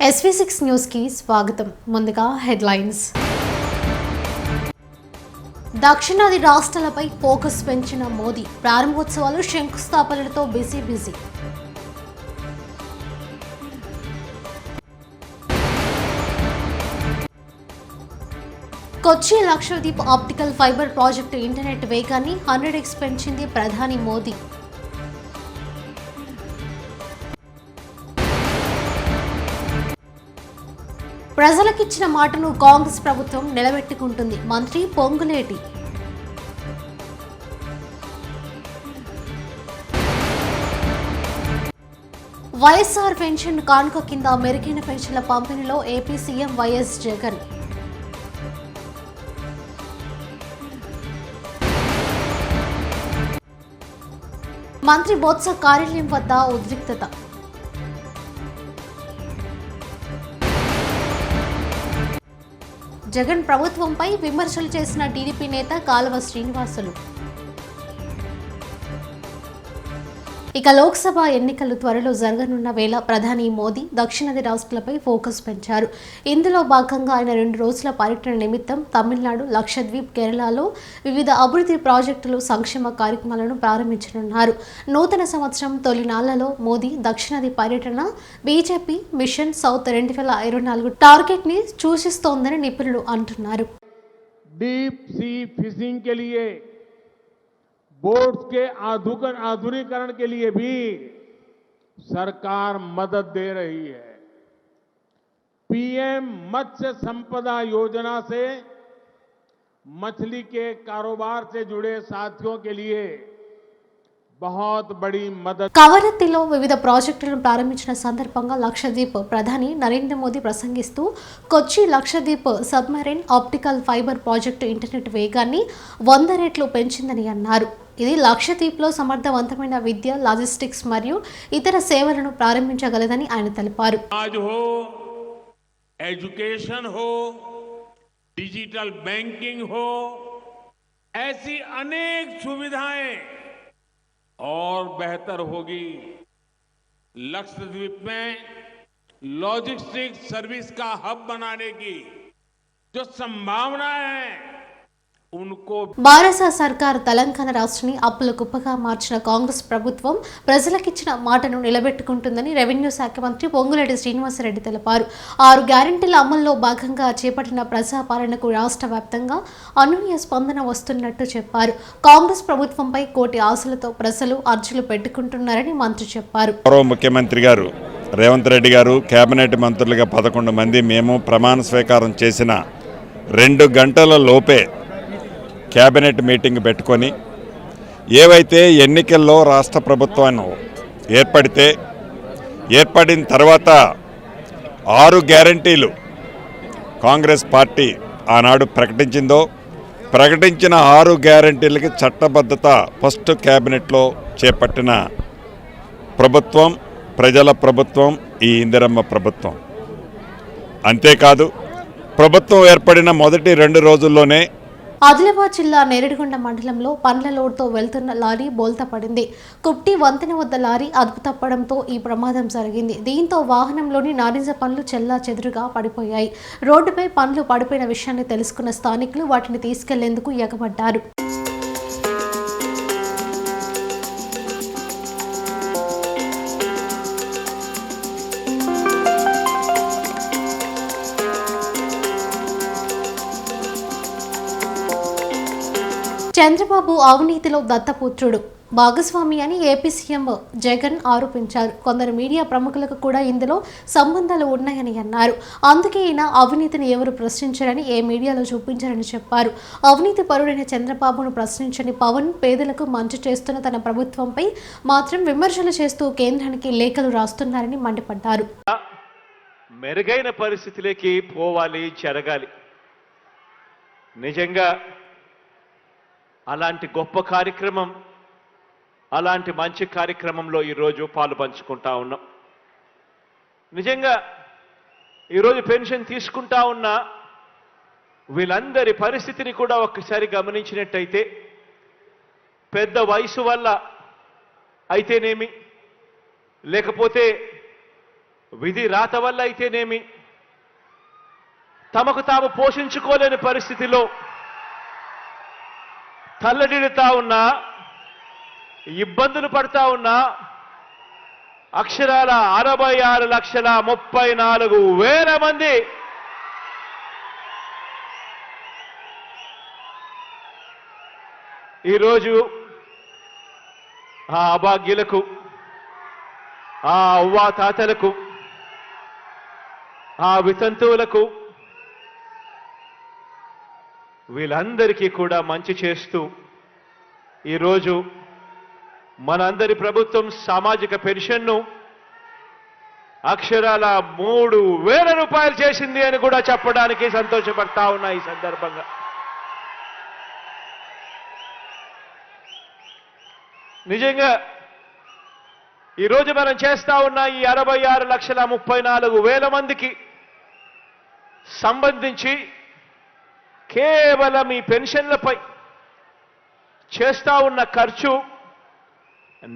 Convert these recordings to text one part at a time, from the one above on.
SV6 news కి స్వాగతం. ముందుగా హెడ్లైన్స్. దక్షిణాది రాష్ట్రాలపై ఫోకస్ పెంచిన మోదీ, ప్రారంభోత్సవాలు శంకుస్థాపనలతో busy. Kochi Lakshadweep optical fibre project internet వేగాన్ని 100x పెంచింది ప్రధాని మోదీ. ప్రజలకిచ్చిన మాటను కాంగ్రెస్ ప్రభుత్వం నిలబెట్టుకుంటుంది. మంత్రి పొంగులేటి. వైఎస్ఆర్ పెన్షన్ కానుక కింద మెరుగైన పెన్షన్ల పంపిణీలో ఏపీ సీఎం వైఎస్ జగన్. మంత్రి బొత్స కార్యాలయం వద్ద ఉద్రిక్తత. జగన్ ప్రభుత్వంపై విమర్శలు చేసిన టీడీపీ నేత కాలువ శ్రీనివాసులు. ఇక లోక్సభ ఎన్నికలు త్వరలో జరగనున్న వేళ ప్రధాని మోదీ దక్షిణాది రాష్ట్రాలపై ఫోకస్ పెంచారు. ఇందులో భాగంగా ఆయన 2 రోజుల పర్యటన నిమిత్తం తమిళనాడు, లక్షద్వీప్, కేరళలో వివిధ అభివృద్ధి ప్రాజెక్టులు, సంక్షేమ కార్యక్రమాలను ప్రారంభించనున్నారు. నూతన సంవత్సరం తొలి నాళ్లలో మోదీ దక్షిణాది పర్యటన బీజేపీ మిషన్ సౌత్ 2024 టార్గెట్ ని సూచిస్తోందని నిపుణులు అంటున్నారు. डीप सी फिशिंग के लिए बोट्स के आधुनिकीकरण के लिए भी सरकार मदद दे रही है. पीएम मत्स्य संपदा योजना से मछली के कारोबार से जुड़े साथियों के लिए बहुत बड़ी मदद. కవరత్తిలో వివిధ ప్రాజెక్టులను ప్రారంభించిన సందర్భంగా లక్షద్వీప్ ప్రధాని నరేంద్ర మోదీ ప్రసంగిస్తూ Kochi Lakshadweep submarine optical fibre project internet వేగాన్ని 100 రెట్లు పెంచిందని అన్నారు. ఇది లక్షద్వీప్లో సమర్థవంతమైన విద్య, లాజిస్టిక్స్ మరియు ఇతర సేవలను ప్రారంభించగలదని ఆయన తెలిపారు. एजुकेशन हो, डिजिटल बैंकिंग हो, ऐसी अनेक सुविधाएं और बेहतर होगी. लक्षद्वीप में लॉजिस्टिक्स सर्विस का हब बनाने की जो संभावनाएं हैं उनको. భారత సర్కార్ తెలంగాణ రాష్ట్రాన్ని అప్పుల కుప్పగా మార్చిన కాంగ్రెస్ ప్రభుత్వం ప్రజలకిచ్చిన మాటను నిలబెట్టుకుంటుందని రెవెన్యూ శాఖ మంత్రి పొంగులేటి శ్రీనివాసరెడ్డి తెలిపారు. 6 గ్యారెంటీల అమల్లో భాగంగా చేపట్టిన ప్రజాపాలనకు రాష్ట్ర వ్యాప్తంగా అనూహ్య స్పందన వస్తున్నట్టు చెప్పారు. కాంగ్రెస్ ప్రభుత్వంపై కోటి ఆశలతో ప్రజలు అర్జీలు పెట్టుకుంటున్నారని మంత్రి చెప్పారు. ముఖ్యమంత్రి గారు రేవంత్ రెడ్డి గారు కేబినెట్ మంత్రులుగా 11 మంది మేము ప్రమాణ స్వీకారం చేసిన 2 గంటల లోపే కేబినెట్ మీటింగ్ పెట్టుకొని ఏవైతే ఎన్నికల్లో రాష్ట్ర ప్రభుత్వాన్ని ఏర్పడిన తర్వాత 6 గ్యారంటీలు కాంగ్రెస్ పార్టీ ఆనాడు ప్రకటించిన 6 గ్యారంటీలకి చట్టబద్ధత ఫస్ట్ కేబినెట్లో చేపట్టిన ప్రభుత్వం ప్రజల ప్రభుత్వం ఈ ఇందిరమ్మ ప్రభుత్వం. అంతేకాదు ప్రభుత్వం ఏర్పడిన మొదటి 2 రోజుల్లోనే ఆదిలాబాద్ జిల్లా నేరేడుగొండ మండలంలో పండ్ల లోడ్తో వెళ్తున్న లారీ బోల్తా పడింది. కుప్టి వంతెన వద్ద లారీ అదుపు తప్పడంతో ఈ ప్రమాదం జరిగింది. దీంతో వాహనంలోని నారింజ పండ్లు చెల్లా చెదురుగా పడిపోయాయి. రోడ్డుపై పండ్లు పడిపోయిన విషయాన్ని తెలుసుకున్న స్థానికులు వాటిని తీసుకెళ్లేందుకు ఎగబడ్డారు. చంద్రబాబు అవినీతిలో దత్తపుత్రుడు భాగస్వామి అని ఏపీ సీఎం జగన్ ఆరోపించారు. కొందరు మీడియా ప్రముఖులకు కూడా ఇందులో సంబంధాలు ఉన్నాయని అన్నారు. అందుకే ఈయన అవినీతిని ఎవరు ప్రశ్నించారని ఏ మీడియాలో చూపించారని చెప్పారు. అవినీతి పరుడైన చంద్రబాబును ప్రశ్నించని పవన్ పేదలకు మంచి చేస్తున్న తన ప్రభుత్వంపై మాత్రం విమర్శలు చేస్తూ కేంద్రానికి లేఖలు రాస్తున్నారని మండిపడ్డారు. మెరుగైన పరిస్థితిలోకి పోవాలి, జరగాలి. నిజంగా అలాంటి గొప్ప కార్యక్రమం, అలాంటి మంచి కార్యక్రమంలో ఈరోజు పాలు పంచుకుంటా ఉన్నాం. నిజంగా ఈరోజు పెన్షన్ తీసుకుంటా ఉన్న వీళ్ళందరి పరిస్థితిని కూడా ఒక్కసారి గమనించినట్టయితే పెద్ద వయసు వల్ల అయితేనేమి, లేకపోతే విధి రాత వల్ల అయితేనేమి తమకు తాము పోషించుకోలేని పరిస్థితిలో తల్లడిల్లుతా ఉన్నా, ఇబ్బందులు పడతా ఉన్నా అక్షరాల 66,34,000 మంది ఈరోజు ఆ అభాగ్యులకు, ఆ అవ్వా తాతలకు, ఆ వితంతువులకు వీళ్ళందరికీ కూడా మంచి చేస్తూ ఈరోజు మనందరి ప్రభుత్వం సామాజిక పెన్షన్ను అక్షరాల 3,000 రూపాయలు చేసింది అని కూడా చెప్పడానికి సంతోషపడతా ఉన్నా. ఈ సందర్భంగా నిజంగా ఈరోజు మనం చేస్తా ఉన్న ఈ 66,34,000 మందికి సంబంధించి కేవలం ఈ పెన్షన్లపై చేస్తా ఉన్న ఖర్చు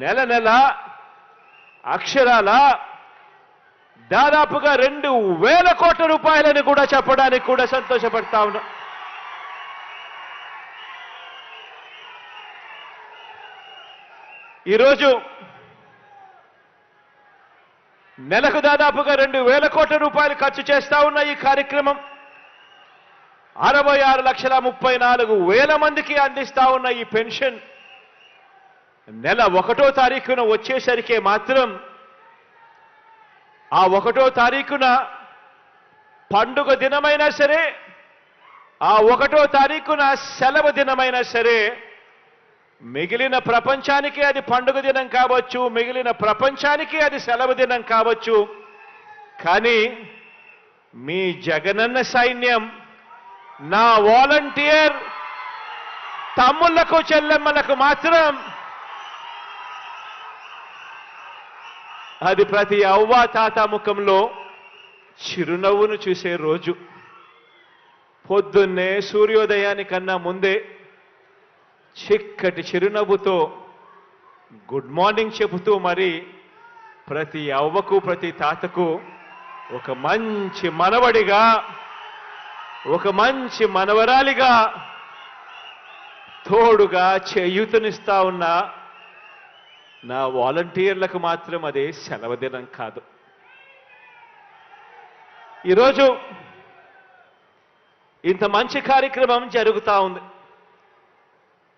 నెల నెల అక్షరాల దాదాపుగా 2,000 కోట్ల రూపాయలని కూడా చెప్పడానికి కూడా సంతోషపడతా ఉన్నా. ఈరోజు నెలకు దాదాపుగా 2,000 కోట్ల రూపాయలు ఖర్చు చేస్తా ఉన్న ఈ కార్యక్రమం 66,34,000 మందికి అందిస్తా ఉన్న ఈ పెన్షన్ నెల 1వ తారీఖున వచ్చేసరికి మాత్రం ఆ 1వ తారీఖున పండుగ దినమైనా సరే, ఆ 1వ తారీఖున సెలవు దినమైనా సరే, మిగిలిన ప్రపంచానికి అది పండుగ దినం కావచ్చు, మిగిలిన ప్రపంచానికి అది సెలవు దినం కావచ్చు, కానీ మీ జగనన్న సైన్యం, నా వాలంటీర్ తమ్ముళ్లకు చెల్లెమ్మలకు మాత్రం అది ప్రతి అవ్వా తాత ముఖంలో చిరునవ్వును చూసే రోజు. పొద్దున్నే సూర్యోదయానికన్నా ముందే చిక్కటి చిరునవ్వుతో గుడ్ మార్నింగ్ చెబుతూ మరి ప్రతి అవ్వకు ప్రతి తాతకు ఒక మంచి మనవడిగా, ఒక మంచి మనవరాలిగా తోడుగా చేయూతనిస్తా ఉన్న నా వాలంటీర్లకు మాత్రం అదే సెలవు దినం కాదు. ఈరోజు ఇంత మంచి కార్యక్రమం జరుగుతూ ఉంది.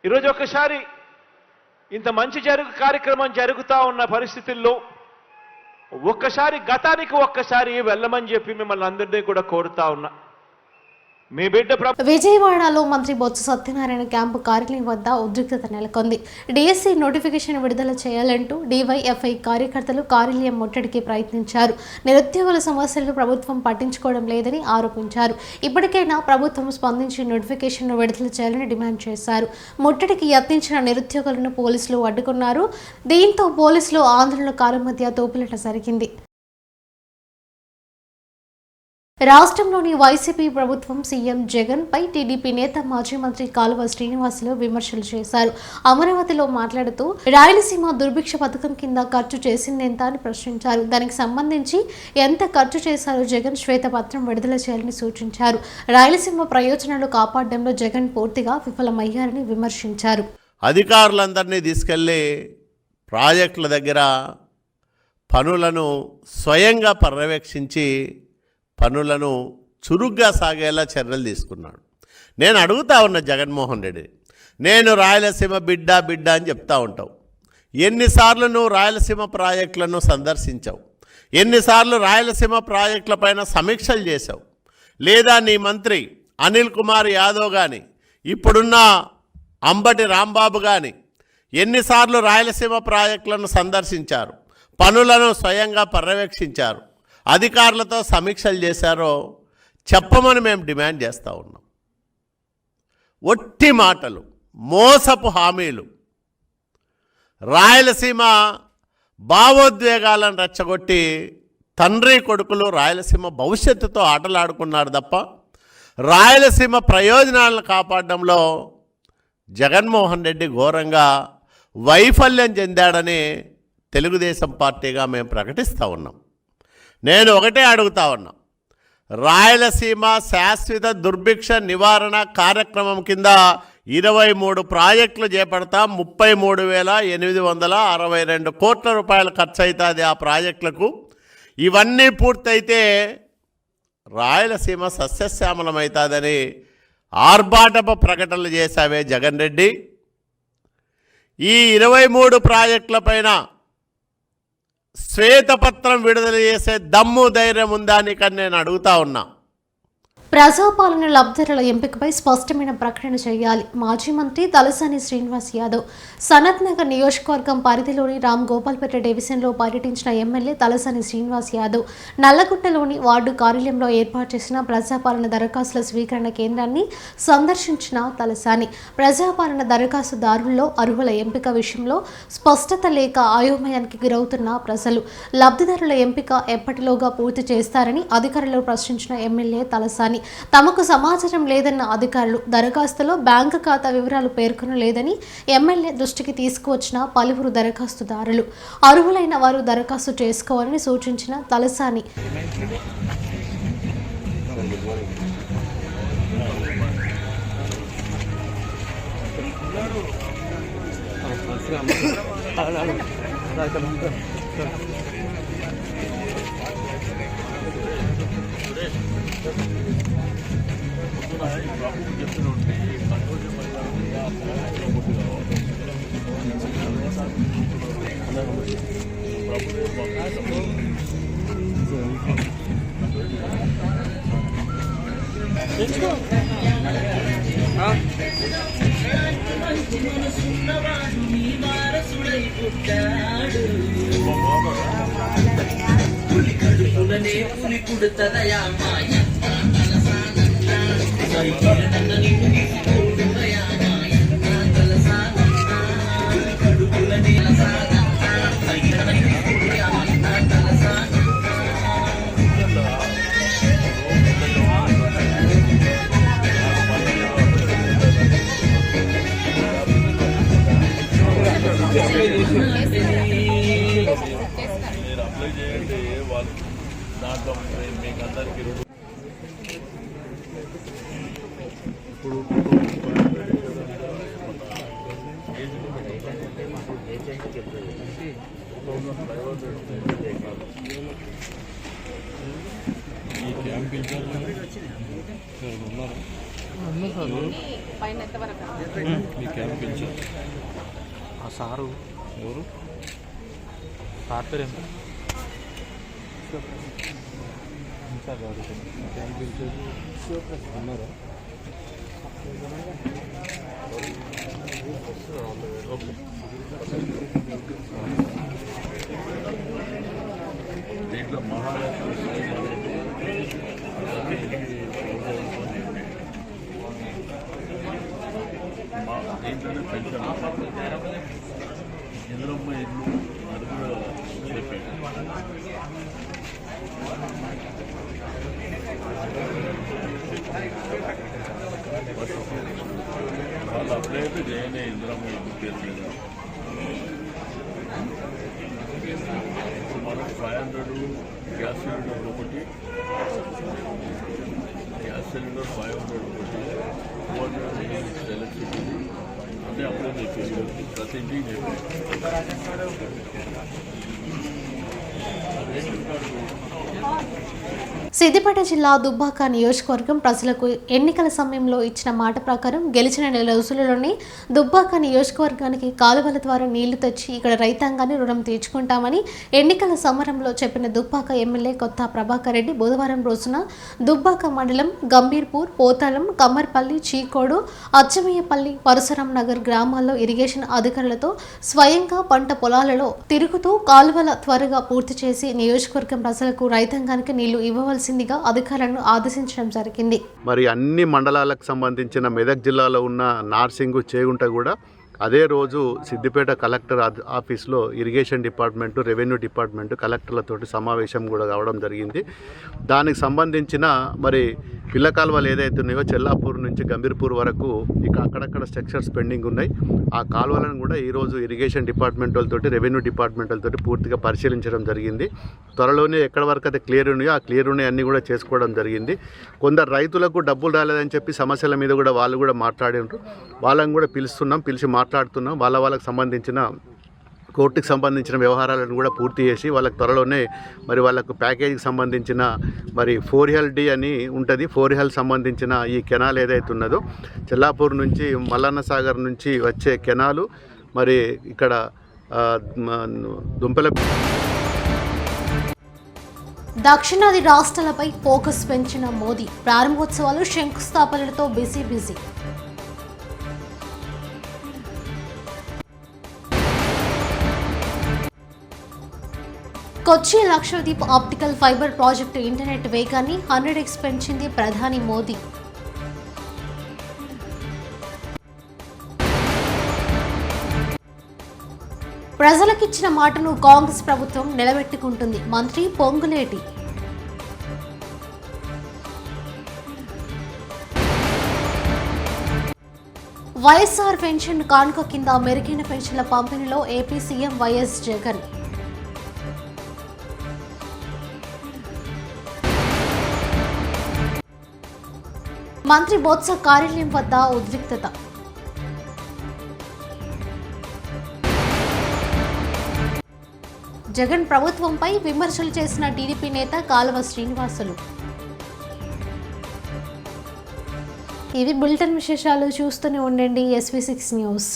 ఈరోజు ఒక్కసారి ఇంత మంచి కార్యక్రమం జరుగుతూ ఉన్న పరిస్థితుల్లో ఒక్కసారి గతానికి ఒక్కసారి వెళ్ళమని చెప్పి మిమ్మల్ని అందరినీ కూడా కోరుతా ఉన్నా. మీ బిడ్డ విజయవాడలో మంత్రి బొత్స సత్యనారాయణ క్యాంపు కార్యాలయం వద్ద ఉద్రిక్తత నెలకొంది. డిఎస్సి నోటిఫికేషన్ విడుదల చేయాలంటూ డివైఎఫ్ఐ కార్యకర్తలు కార్యాలయం ముట్టడికి ప్రయత్నించారు. నిరుద్యోగుల సమస్యలను ప్రభుత్వం పట్టించుకోవడం లేదని ఆరోపించారు. ఇప్పటికైనా ప్రభుత్వం స్పందించి నోటిఫికేషన్ను విడుదల చేయాలని డిమాండ్ చేశారు. ముట్టడికి యత్నించిన నిరుద్యోగులను పోలీసులు అడ్డుకున్నారు. దీంతో పోలీసులు ఆందోళనకారుల మధ్య తోపులాట జరిగింది. రాష్ట్రంలోని వైసీపీ ప్రభుత్వం సీఎం జగన్ పై టీడీపీ నేత మాజీ మంత్రి కాలువ శ్రీనివాసులు విమర్శలు చేశారు. అమరావతిలో మాట్లాడుతూ రాయలసీమ దుర్భిక్ష పథకం కింద ఖర్చు చేసిందెంత అని ప్రశ్నించారు. దానికి సంబంధించి ఎంత ఖర్చు చేశారో జగన్ శ్వేతపత్రం విడుదల చేయాలని సూచించారు. రాయలసీమ ప్రయోజనాలు కాపాడడంలో జగన్ పూర్తిగా విఫలమయ్యారని విమర్శించారు. అధికారులందరినీ తీసుకెళ్లి ప్రాజెక్టుల దగ్గర పనులను స్వయంగా పర్యవేక్షించి పనులను చురుగ్గా సాగేలా చర్యలు తీసుకున్నాడు. నేను అడుగుతా ఉన్న జగన్మోహన్ రెడ్డి, నేను రాయలసీమ బిడ్డ అని చెప్తా ఉంటావు. ఎన్నిసార్లు నువ్వు రాయలసీమ ప్రాజెక్టులను సందర్శించావు? ఎన్నిసార్లు రాయలసీమ ప్రాజెక్టులపైన సమీక్షలు చేశావు? లేదా నీ మంత్రి అనిల్ కుమార్ యాదవ్ కానీ, ఇప్పుడున్న అంబటి రాంబాబు కానీ ఎన్నిసార్లు రాయలసీమ ప్రాజెక్టులను సందర్శించారు? పనులను స్వయంగా పర్యవేక్షించారు, అధికారులతో సమీక్షలు చేశారో చెప్పమని మేము డిమాండ్ చేస్తూ ఉన్నాం. ఒట్టి మాటలు, మోసపు హామీలు, రాయలసీమ భావోద్వేగాలను రెచ్చగొట్టి తండ్రి కొడుకులు రాయలసీమ భవిష్యత్తుతో ఆటలాడుకున్నారు తప్ప రాయలసీమ ప్రయోజనాలను కాపాడడంలో జగన్మోహన్ రెడ్డి ఘోరంగా వైఫల్యం చెందాడని తెలుగుదేశం పార్టీగా మేము ప్రకటిస్తూ ఉన్నాం. నేను ఒకటే అడుగుతా ఉన్నా, రాయలసీమ శాశ్వత దుర్భిక్ష నివారణ కార్యక్రమం కింద 23 ప్రాజెక్టులు చేపడతాం. 33,862 కోట్ల రూపాయలు ఖర్చు అవుతుంది ఆ ప్రాజెక్టులకు. ఇవన్నీ పూర్తయితే రాయలసీమ సస్యశ్యామలమవుతుందని ఆర్భాటపు ప్రకటనలు చేశావే జగన్ రెడ్డి. ఈ 23 ప్రాజెక్టులపైన శ్వేతపత్రం విడుదల చేసే దమ్ము ధైర్యం ఉందా నీకని నేను అడుగుతా ఉన్నా. ప్రజాపాలన లబ్ధిదారుల ఎంపికపై స్పష్టమైన ప్రకటన చేయాలి. మాజీ మంత్రి తలసాని శ్రీనివాస్ యాదవ్ సనత్ నగర్ నియోజకవర్గం పరిధిలోని రామ్ గోపాల్పేట డివిజన్లో పర్యటించిన ఎమ్మెల్యే తలసాని శ్రీనివాస్ యాదవ్ నల్లగుట్టలోని వార్డు కార్యాలయంలో ఏర్పాటు చేసిన ప్రజాపాలన దరఖాస్తుల స్వీకరణ కేంద్రాన్ని సందర్శించిన తలసాని ప్రజాపాలన దరఖాస్తుదారుల్లో అర్హుల ఎంపిక విషయంలో స్పష్టత లేక అయోమయానికి గురవుతున్న ప్రజలు లబ్ధిదారుల ఎంపిక ఎప్పటిలోగా పూర్తి చేస్తారని అధికారులు ప్రశ్నించిన ఎమ్మెల్యే తలసాని తమకు సమాచారం లేదన్న అధికారులు దరఖాస్తులో బ్యాంకు ఖాతా వివరాలు పేర్కొనలేదని ఎమ్మెల్యే దృష్టికి తీసుకువచ్చిన పలువురు దరఖాస్తుదారులు అర్హులైన వారు దరఖాస్తు చేసుకోవాలని సూచించిన తలసాని పులి కుడుతదయా మాయ ఆ సారు ఎవరు సార్ పేరు ఎంత అన్నారా ఓకే దీంట్లో మహారాష్ట్ర దీంట్లోనే పెన్షన్ ఇంద్రమ్మ ఇల్లు అది కూడా చెప్పాడు. వాళ్ళు అప్లై అయితే చేయనే ఇంద్రమ్మ ఇల్లు పేరు మీద మనకు 500 గ్యాస్ సిలిండర్ ఒకటి, గ్యాస్ సిలిండర్ 500 ఒకటి, 400 ఎలక్ట్రిసిటీ అన్నీ అప్లై చేసేది ప్రతి ఇంటికి చెప్పారు. సిద్దిపేట జిల్లా దుబ్బాక నియోజకవర్గం ప్రజలకు ఎన్నికల సమయంలో ఇచ్చిన మాట ప్రకారం గెలిచిన నెల రోజులలోనే దుబ్బాక నియోజకవర్గానికి కాలువల ద్వారా నీళ్లు తెచ్చి ఇక్కడ రైతాంగాన్ని రుణం తీర్చుకుంటామని ఎన్నికల సమరంలో చెప్పిన దుబ్బాక ఎమ్మెల్యే కొత్త ప్రభాకర్ రెడ్డి బుధవారం రోజున దుబ్బాక మండలం గంభీర్పూర్, పోతాలం, కమ్మర్పల్లి, చీకోడు, అచ్చమయ్యపల్లి, పరశురాం నగర్ గ్రామాల్లో ఇరిగేషన్ అధికారులతో స్వయంగా పంట పొలాలలో తిరుగుతూ కాలువల త్వరగా పూర్తి చేసి నియోజకవర్గం ప్రజలకు రైతాంగానికి నీళ్లు ఇవ్వవలసిందిగా అధికారులను ఆదేశించడం జరిగింది. మరి అన్ని మండలాలకు సంబంధించిన మెదక్ జిల్లాలో ఉన్న నార్సింగు, చేగుంట కూడా అదే రోజు సిద్దిపేట కలెక్టర్ ఆఫీస్లో ఇరిగేషన్ డిపార్ట్మెంటు, రెవెన్యూ డిపార్ట్మెంటు, కలెక్టర్లతోటి సమావేశం కూడా కావడం జరిగింది. దానికి సంబంధించిన మరి పిల్ల కాలువలు ఏదైతే ఉన్నాయో చెల్లాపూర్ నుంచి గంభీర్పూర్ వరకు ఇక అక్కడక్కడ స్ట్రక్చర్స్ పెండింగ్ ఉన్నాయి. ఆ కాలువలను కూడా ఈరోజు ఇరిగేషన్ డిపార్ట్మెంట్ వాళ్ళతోటి రెవెన్యూ డిపార్ట్మెంట్ వాళ్ళతోటి పూర్తిగా పరిశీలించడం జరిగింది. త్వరలోనే ఎక్కడ వరకు అయితే క్లియర్ ఉన్నాయో ఆ క్లియర్ ఉన్నాయి అన్నీ కూడా చేసుకోవడం జరిగింది. కొందరు రైతులకు డబ్బులు రాలేదని చెప్పి సమస్యల మీద కూడా వాళ్ళు కూడా మాట్లాడినారు. వాళ్ళని కూడా పిలిచి మాట్లాడుతున్నాం. వాళ్ళకి సంబంధించిన కోర్టుకి సంబంధించిన వ్యవహారాలను కూడా పూర్తి చేసి వాళ్ళకి త్వరలోనే మరి వాళ్ళకు ప్యాకేజీకి సంబంధించిన మరి 4L అని ఉంటుంది. 4L సంబంధించిన ఈ కెనాల్ ఏదైతే ఉన్నదో చెల్లాపూర్ నుంచి మల్లన్న సాగర్ నుంచి వచ్చే కెనాలు మరి ఇక్కడ దుంపల దక్షిణాది రాష్ట్రాలపై ఫోకస్ పెంచిన మోదీ ప్రారంభోత్సవాలు శంకుస్థాపనలతో busy. Kochi Lakshadweep optical fibre project internet వేగాన్ని 100x పెంచింది ప్రధాని మోదీ. ప్రజలకిచ్చిన మాటను కాంగ్రెస్ ప్రభుత్వం నిలబెట్టుకుంటుంది. మంత్రి పొంగులేటి. వైఎస్ఆర్ పెన్షన్ కానుక కింద మెరుగైన పెన్షన్ల పంపిణీలో ఏపీ సీఎం వైఎస్ జగన్. మంత్రి బొత్స కార్యాలయం వద్ద ఉద్రిక్తత. జగన్ ప్రభుత్వంపై విమర్శలు చేసిన టీడీపీ నేత కాలువ శ్రీనివాసులు. ఇవి బులెటిన్ విశేషాలు. చూస్తూనే ఉండండి SV6 న్యూస్.